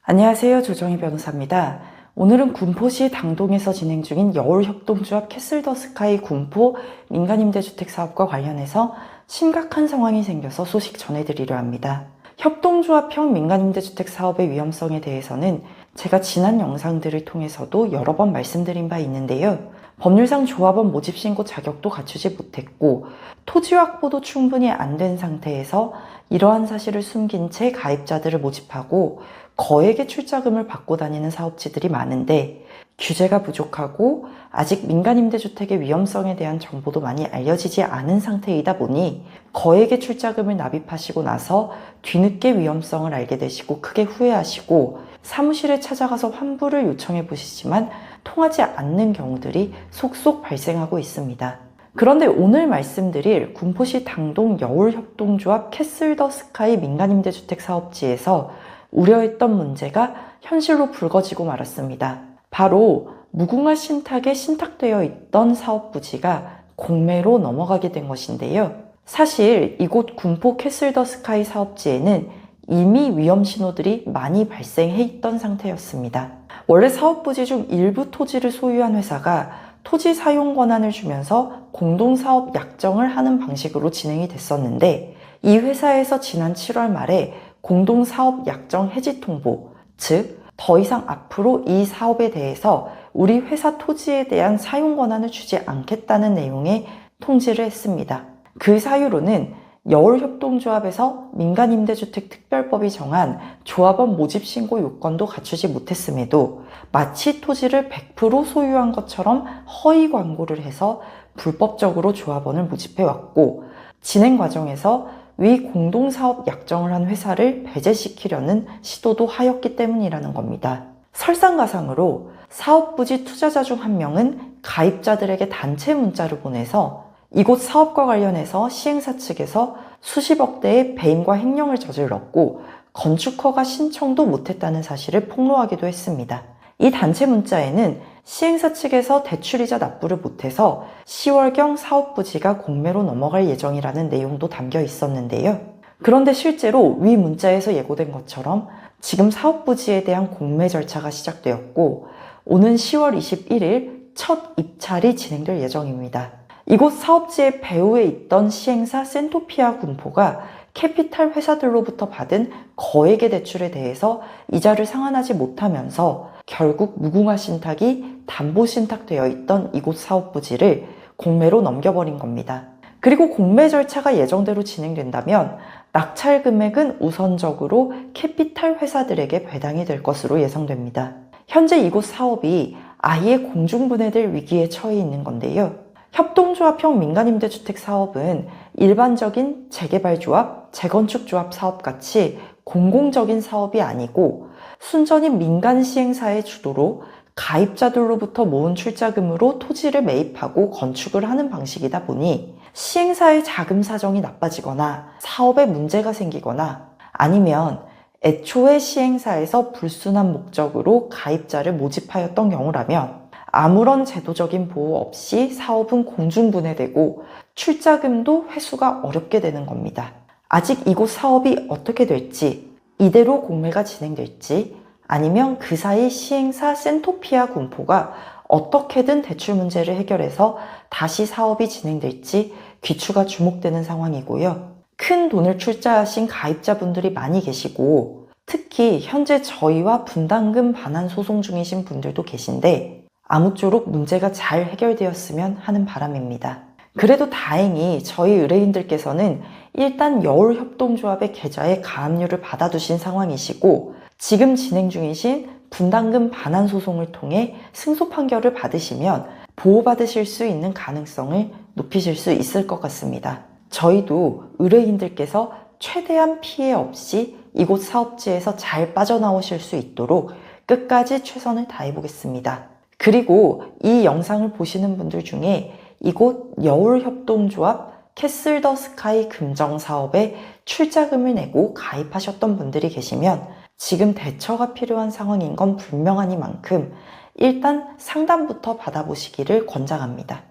안녕하세요. 조정희 변호사입니다. 오늘은 군포시 당동에서 진행 중인 여울협동조합 캐슬더스카이 군포 민간임대주택 사업과 관련해서 심각한 상황이 생겨서 소식 전해드리려 합니다. 협동조합형 민간임대주택 사업의 위험성에 대해서는 제가 지난 영상들을 통해서도 여러 번 말씀드린 바 있는데요. 법률상 조합원 모집신고 자격도 갖추지 못했고 토지 확보도 충분히 안 된 상태에서 이러한 사실을 숨긴 채 가입자들을 모집하고 거액의 출자금을 받고 다니는 사업지들이 많은데 규제가 부족하고 아직 민간임대주택의 위험성에 대한 정보도 많이 알려지지 않은 상태이다 보니 거액의 출자금을 납입하시고 나서 뒤늦게 위험성을 알게 되시고 크게 후회하시고 사무실에 찾아가서 환불을 요청해 보시지만 통하지 않는 경우들이 속속 발생하고 있습니다. 그런데 오늘 말씀드릴 군포시 당동 여울협동조합 캐슬더스카이 민간임대주택 사업지에서 우려했던 문제가 현실로 불거지고 말았습니다. 바로 무궁화 신탁에 신탁되어 있던 사업 부지가 공매로 넘어가게 된 것인데요. 사실 이곳 군포 캐슬더스카이 사업지에는 이미 위험 신호들이 많이 발생해 있던 상태였습니다. 원래 사업 부지 중 일부 토지를 소유한 회사가 토지 사용 권한을 주면서 공동사업 약정을 하는 방식으로 진행이 됐었는데 이 회사에서 지난 7월 말에 공동사업 약정 해지 통보, 즉 더 이상 앞으로 이 사업에 대해서 우리 회사 토지에 대한 사용 권한을 주지 않겠다는 내용의 통지를 했습니다. 그 사유로는 여울협동조합에서 민간임대주택 특별법이 정한 조합원 모집신고 요건도 갖추지 못했음에도 마치 토지를 100% 소유한 것처럼 허위 광고를 해서 불법적으로 조합원을 모집해왔고 진행 과정에서 위 공동사업 약정을 한 회사를 배제시키려는 시도도 하였기 때문이라는 겁니다. 설상가상으로 사업부지 투자자 중 한 명은 가입자들에게 단체 문자를 보내서 이곳 사업과 관련해서 시행사 측에서 수십억 대의 배임과 횡령을 저질렀고 건축허가 신청도 못했다는 사실을 폭로하기도 했습니다. 이 단체 문자에는 시행사 측에서 대출이자 납부를 못해서 10월경 사업부지가 공매로 넘어갈 예정이라는 내용도 담겨 있었는데요. 그런데 실제로 위 문자에서 예고된 것처럼 지금 사업부지에 대한 공매 절차가 시작되었고 오는 10월 21일 첫 입찰이 진행될 예정입니다. 이곳 사업지의 배후에 있던 시행사 센토피아 군포가 캐피탈 회사들로부터 받은 거액의 대출에 대해서 이자를 상환하지 못하면서 결국 무궁화 신탁이 담보 신탁되어 있던 이곳 사업 부지를 공매로 넘겨버린 겁니다. 그리고 공매 절차가 예정대로 진행된다면 낙찰 금액은 우선적으로 캐피탈 회사들에게 배당이 될 것으로 예상됩니다. 현재 이곳 사업이 아예 공중분해될 위기에 처해 있는 건데요. 협동조합형 민간임대주택 사업은 일반적인 재개발조합, 재건축조합 사업같이 공공적인 사업이 아니고 순전히 민간 시행사의 주도로 가입자들로부터 모은 출자금으로 토지를 매입하고 건축을 하는 방식이다 보니 시행사의 자금 사정이 나빠지거나 사업에 문제가 생기거나 아니면 애초에 시행사에서 불순한 목적으로 가입자를 모집하였던 경우라면 아무런 제도적인 보호 없이 사업은 공중분해되고 출자금도 회수가 어렵게 되는 겁니다. 아직 이곳 사업이 어떻게 될지, 이대로 공매가 진행될지, 아니면 그 사이 시행사 센토피아 군포가 어떻게든 대출 문제를 해결해서 다시 사업이 진행될지 귀추가 주목되는 상황이고요. 큰 돈을 출자하신 가입자분들이 많이 계시고 특히 현재 저희와 분담금 반환 소송 중이신 분들도 계신데 아무쪼록 문제가 잘 해결되었으면 하는 바람입니다. 그래도 다행히 저희 의뢰인들께서는 일단 여울협동조합의 계좌에 가압류를 받아두신 상황이시고 지금 진행 중이신 분담금 반환 소송을 통해 승소 판결을 받으시면 보호받으실 수 있는 가능성을 높이실 수 있을 것 같습니다. 저희도 의뢰인들께서 최대한 피해 없이 이곳 사업지에서 잘 빠져나오실 수 있도록 끝까지 최선을 다해보겠습니다. 그리고 이 영상을 보시는 분들 중에 이곳 여울협동조합 캐슬더스카이 금정사업에 출자금을 내고 가입하셨던 분들이 계시면 지금 대처가 필요한 상황인 건 분명하니만큼 일단 상담부터 받아보시기를 권장합니다.